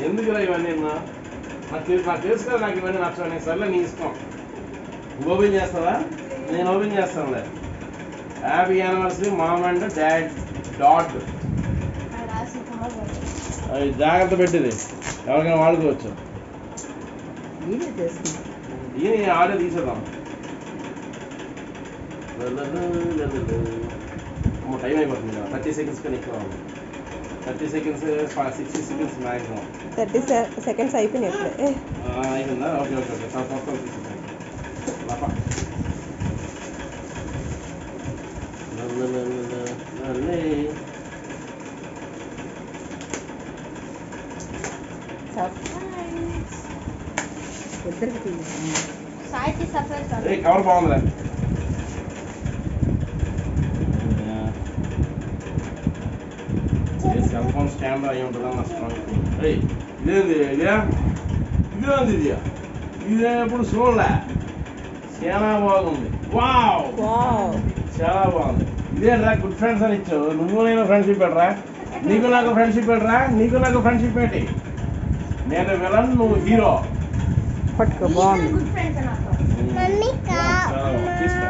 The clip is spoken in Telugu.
ఎందుకురా ఇవన్నీ నాకు తెలుసు కదా నాకు ఇవన్నీ నచ్చవని. సర్లే నీ ఇష్టం. ఓపెన్ చేస్తావా? నేను ఓపెన్ చేస్తానులే. Happy anniversary mom and dad dot. అది జాగ్రత్త పెట్టింది, ఎవరికైనా వాడుకోవచ్చు. ఈయన ఆడే తీసేద్దాం. టైం అయిపోతుంది కదా, 30 seconds కానీ ఎక్కువ. 30 seconds 60 seconds మ్యాక్సిమం. 30 seconds అయిపోయినాయి ఇప్పుడే. అయిపోయిందా? Okay okay okay. మొత్తం తీసేసాను. కవర్ బాగుందిరా. సెల్ ఫోన్ స్టాండ్ అయి ఉంటుందా నా స్ట్రాంగ్. ఇదేంది ఇదే ఎప్పుడు చూడలే. చాలా బాగుంది. వావ్ చాలా బాగుంది. ఇదేంట్రా గుడ్ ఫ్రెండ్స్ అని ఇచ్చావు. నువ్వు నేను ఫ్రెండ్షిప్ పెట్టరా? నీకు నాకు ఫ్రెండ్షిప్ పెట్టరా? నీకు నాకు ఫ్రెండ్షిప్ పెట్టి. నేను విలన్, నువ్వు హీరో. పట్టుకో బాగుంది. తీసుకో.